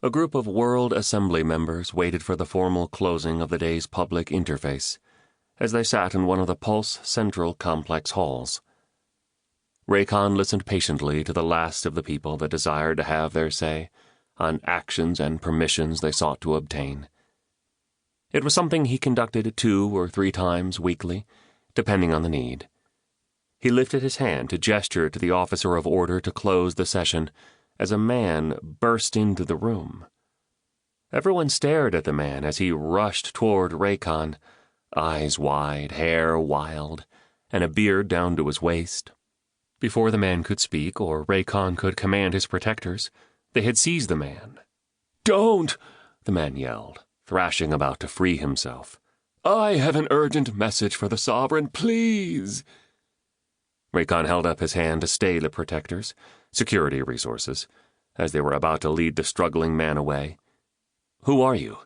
A group of World Assembly members waited for the formal closing of the day's public interface as they sat in one of the Pulse Central Complex halls. Raekon listened patiently to the last of the people that desired to have their say on actions and permissions they sought to obtain. It was something he conducted 2 or 3 times weekly, depending on the need. He lifted his hand to gesture to the officer of order to close the session as a man burst into the room. Everyone stared at the man as he rushed toward Raekon, eyes wide, hair wild, and a beard down to his waist. Before the man could speak or Raekon could command his protectors, they had seized the man. "Don't!" the man yelled, thrashing about to free himself. "I have an urgent message for the Sovereign, please!" Raekon held up his hand to stay the protectors, security resources, as they were about to lead the struggling man away. "Who are you?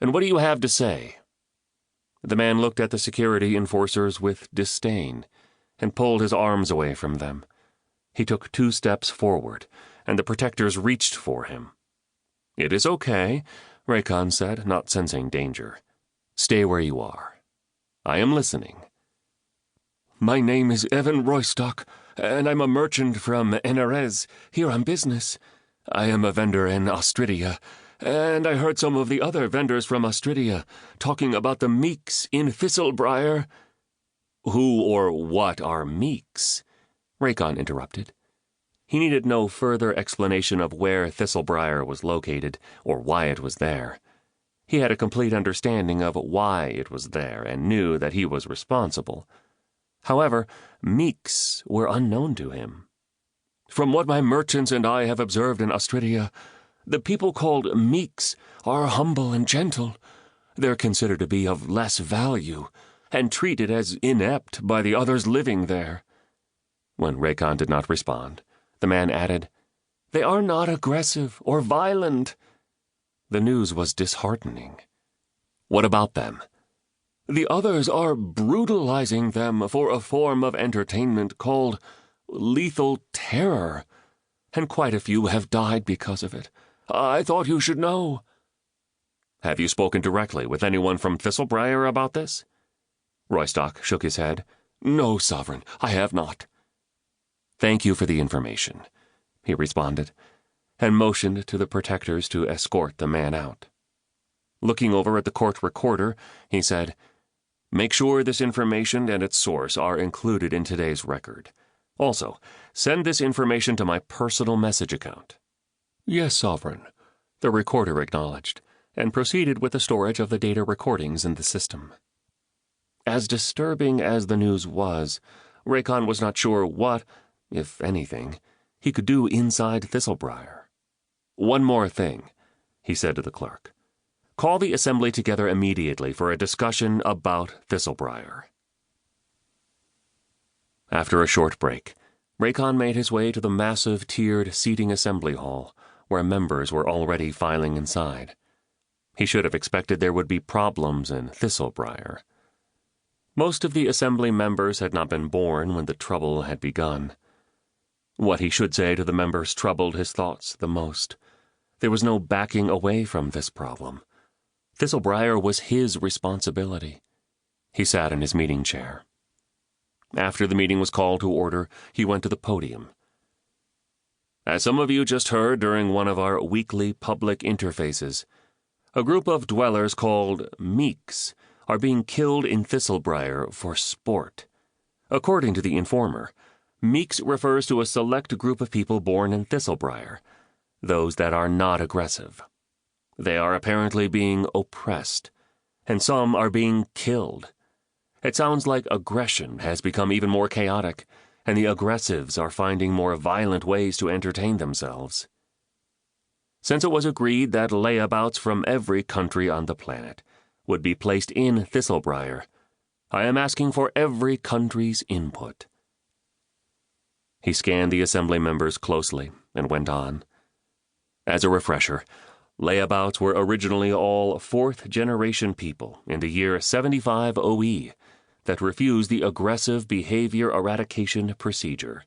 And what do you have to say?" The man looked at the security enforcers with disdain and pulled his arms away from them. He took 2 steps forward, and the protectors reached for him. "It is okay," Raekon said, not sensing danger. "Stay where you are. I am listening." "My name is Evan Roystock, and I'm a merchant from Enerez, here on business. I am a vendor in Austridia, and I heard some of the other vendors from Austridia talking about the meeks in Thistlebriar." "Who or what are meeks?" Raekon interrupted. He needed no further explanation of where Thistlebriar was located or why it was there. He had a complete understanding of why it was there and knew that he was responsible. However, meeks were unknown to him. "From what my merchants and I have observed in Austridia, the people called meeks are humble and gentle. They're considered to be of less value and treated as inept by the others living there." When Raekon did not respond, the man added, "They are not aggressive or violent." The news was disheartening. "What about them?" "The others are brutalizing them for a form of entertainment called lethal terror, and quite a few have died because of it. I thought you should know." "Have you spoken directly with anyone from Thistlebriar about this?" Roystock shook his head. "No, Sovereign, I have not." "Thank you for the information," he responded, and motioned to the protectors to escort the man out. Looking over at the court recorder, he said, "Make sure this information and its source are included in today's record. Also, send this information to my personal message account." "Yes, Sovereign," the recorder acknowledged, and proceeded with the storage of the data recordings in the system. As disturbing as the news was, Raekon was not sure what, if anything, he could do inside Thistlebriar. "One more thing," he said to the clerk. "Call the assembly together immediately for a discussion about Thistlebriar." After a short break, Raekon made his way to the massive tiered seating assembly hall, where members were already filing inside. He should have expected there would be problems in Thistlebriar. Most of the assembly members had not been born when the trouble had begun. What he should say to the members troubled his thoughts the most. There was no backing away from this problem. Thistlebriar was his responsibility. He sat in his meeting chair. After the meeting was called to order, he went to the podium. "As some of you just heard during one of our weekly public interfaces, a group of dwellers called meeks are being killed in Thistlebriar for sport. According to the informer, meeks refers to a select group of people born in Thistlebriar, those that are not aggressive. They are apparently being oppressed, and some are being killed. It sounds like aggression has become even more chaotic, and the aggressives are finding more violent ways to entertain themselves. Since it was agreed that layabouts from every country on the planet would be placed in Thistlebriar, I am asking for every country's input." He scanned the assembly members closely and went on. As a refresher, layabouts were originally all 4th-generation people in the year 75 OE that refused the aggressive behavior eradication procedure.